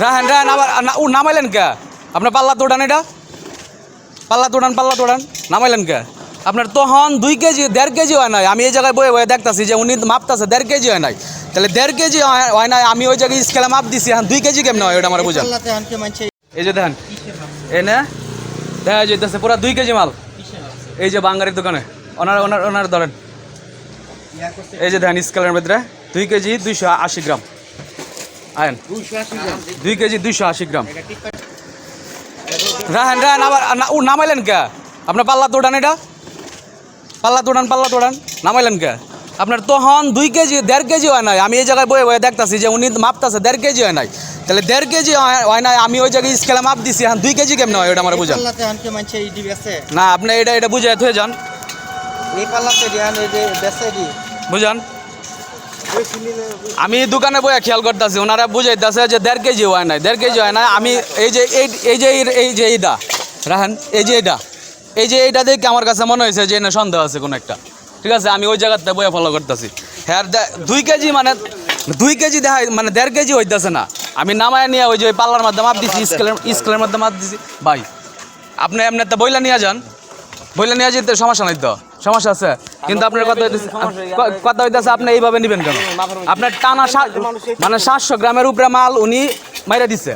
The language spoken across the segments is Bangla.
রাহেন রাহেন আবার নামাইলেন কে? আপনার পাল্লা তোড়ান, এটা পাল্লা তোড়ান নামাইলেন কে? আপনার তখন 2 কেজি 1.5 কেজি হয় নাই। আমি এই জায়গায় বয়ে বয়ে দেখতেছি যে উনি মাপতেছে 1.5 কেজি হয় নাই। তাহলে 1.5 কেজি হয় নাই, আমি ওই জায়গায় স্কেলে মাপ দিছি, এখন 2 কেজি কেমন হয় ওটা আমার বুঝান। এই যে দেখেন এনে দেখা যেতেছে পুরা 2 কেজি মাল। এই যে বাঙ্গারির দোকানে ওনার ধরেন, এই যে দেখেন স্কেলের ভিতরে 2 কেজি 280 গ্রাম। আয়েন 2 কেজি 280 গ্রাম। রাহেন রাহেন আবার নামাইলেন কে? আপনার পাল্লা তোড়ান, এটা পাল্লা তোড়ান নামাইলেন কে? আপনার তখন 2 কেজি 1.5 কেজি হয় নাই। আমি এই জায়গায় বয়ে বয়ে দেখতেছি যে উনি মাপতেছে 1.5 কেজি হয় নাই। তাহলে 1.5 কেজি হয় নাই, আমি ওই জায়গায় স্কেলে মাপ দিছি, এখন 2 কেজি কেমন হয় ওটা আমার বুঝান। না আপনি এটা বুঝে থয়ে যান, বুঝান। আমি দোকানে বইয়া খেয়াল করতেছি, ওনারা বুঝাইতেছে যে 1.5 কেজি হয় নাই, 1.5 কেজি হয় না। আমি এই যে এইটা রাখেন, এই যে এইটা দেখে আমার কাছে মনে হয়েছে যে না সন্দেহ আছে কোনো একটা। ঠিক আছে, আমি ওই জায়গাতে বইয়া ফলো করতেছি। হ্যাঁ 2 কেজি মানে 2 কেজি দেখা মানে 1.5 কেজি হইতেছে না। আমি নামায় নিয়ে ওই যে পাল্লার মাধ্যমে মাপ দিছি, স্কেলের মাধ্যমে মাপ দিছি। ভাই আপনি এমনি তো বইলা নিয়ে যান, বইলা নিয়ে যেতে সমস্যা নাই তো, সমস্যা আছে। কিন্তু আপনার কথা হইতেছে আপনি এইভাবে নেবেন কেন? আপনার টানা মানে 700 গ্রামের উপরে মাল উনি মাইরা দিচ্ছে।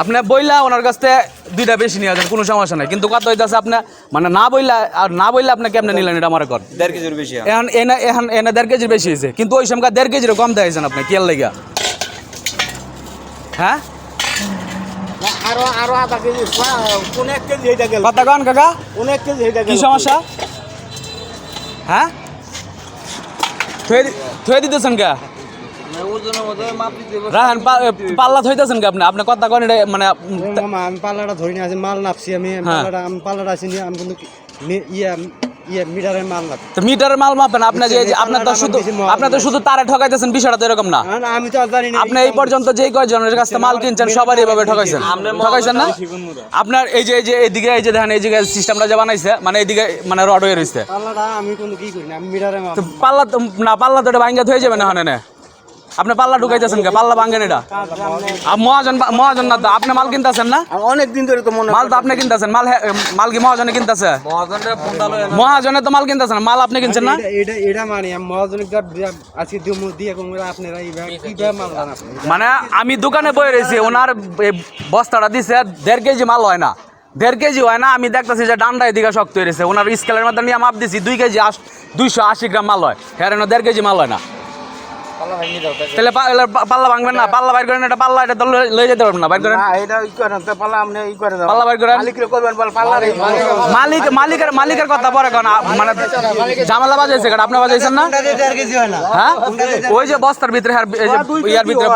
আপনি বইলা ওনার কাছ থেকে 2টা বেশি নিয়ে যান, কোনো সমস্যা নাই। কিন্তু কথা হইতেছে আপনার মানে না বইলা আপনি কেমনে নিলেন এটা আমার কর। 1.5 কেজির বেশি। এখন এনে 1.5 কেজির বেশি হয়েছে, কিন্তু ওই সময় 1.5 কেজির কম দিয়েছেন আপনি কিয়ার লেগা? হ্যাঁ আরো আধা কেজি কোন 1 কেজি এইটা গেল। কথা কন কাকা, কোন 1 কেজি এইটা গেল। কি সমস্যা? হ্যাঁ থুয়ে দিতেছেন কে? রাহান পাল্লা থইতেছেন কে আপনি? আপনি কথা কন এটা মানে আমি পাল্লাটা ধরে নিয়ে আসি, মাল নাপছি আমি। পাল্লাটা আসিনি আমি, কিন্তু মিটারের মাল নাপছি। তো মিটারের মাল মাপেন আপনি। যে আপনি তো শুধু তারে ঠকাইতেছেন, বিষয়টা তো এরকম না। আমি তো জানি না। আপনি এই পর্যন্ত যেই কয়জনের কাছে মাল কিনছেন সবারই এভাবে ঠকাইছেন না? আপনার এই যে এইদিকে এই যে দেখেন এই যে সিস্টেমটা যে বানাইছে, মানে এইদিকে মানে রড হয়ে রয়েছে। পাল্লাটা আমি কোনো কি করি না, আমি মিটারের মাল। পাল্লা তো এটা ভাঙ্গা হয়ে যাবে না হানে। আপনি পাল্লা ঢুকাইতেছেন কে? পাল্লা ভাঙ্গেন এটা। মহাজন না তো আপনি মাল কিনতেছেন না? অনেক দিন ধরে তো মাল তো আপনি কিনতেছেন। মাল কি মহাজনে কিনতেছে? মহাজনে তো মাল কিনতেছেন, মাল আপনি কিনছেন না? এটা মানে মহাজনের আজকে দিয়ে আপনারা কিভাবে মাল বানাবেন? মানে আমি দোকানে বয়ে রয়েছি, ওনার বস্তাটা দিছে 1.5 কেজি মাল হয় না, 1.5 কেজি হয় না। আমি দেখতেছি যে ডান্ডা এদিকে শক্ত হয়ে রয়েছে। ওনার স্কেলের মধ্যে নিয়ে মাপ দিছি 2 কেজি 280 গ্রাম মাল হয়, হ্যাঁ 1.5 কেজি মাল হয় না। তাহলে পাল্লা ভাঙবেন না? পাল্লা বাইর করেন, এটা পাল্লা এটা তো লয়ে যেতে পারবেন না, বাইর করেন। পাল্লা বাইর করেন। মালিকের কথা পরে কোন মানে ঝামেলা বাজাইছে কেন? আপনি বাজাইছেন না? হ্যাঁ ওই যে বস্তার ভিতরে ইয়ার ভিতরে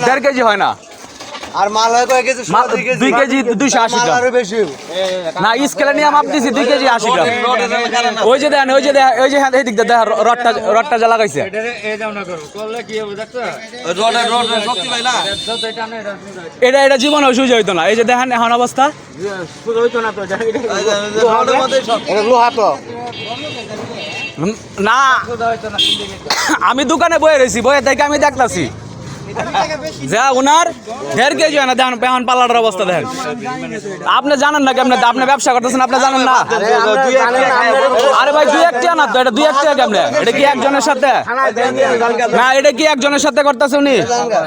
1.5 কেজি হয় না। আর মাল হয় কয় কেজি? 2 কেজি 280 গ্রাম। আরো বেশি না স্কেলে নিয়ে মাপ দিছি 2 কেজি 80 গ্রাম। ওই যে দেখেন ওই যে এই দিক দিয়ে দেখেন রডটা যা লাগাইছে। এটা জীবনে সুযোগ হইতো না। এই যে দেখেন এখন অবস্থা লোহা তো না। আমি দোকানে বয়ে রয়েছি, বয়ে থেকে আমি দেখতেছি যা ওনার 1.5 কেজি হয় না। দেখেন এখন পাল্লাটার অবস্থা দেখেন। আপনি জানেন না কেমনে? আপনি ব্যবসা করতেছেন, আপনি জানেন না? আরে ভাই 2-1 টাকা না তো, এটা 2-1 টাকা কেমনে? এটা কি একজনের সাথে না? এটা কি একজনের সাথে করতেছে উনি?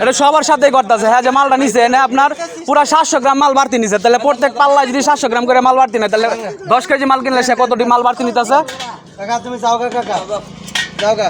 এটা সবার সাথেই করতেছে। হ্যাঁ যে মালটা নিছে এনে আপনার পুরা 700 গ্রাম মাল বাড়তি নিছে, তাহলে প্রত্যেক পাল্লায় যদি 700 গ্রাম করে মাল বাড়তি নেয়, তাহলে 10 কেজি মাল কিনলে সে কতটি মাল বাড়তি নিতেছে? কাকা তুমি যাও কাকা, যাও কাকা।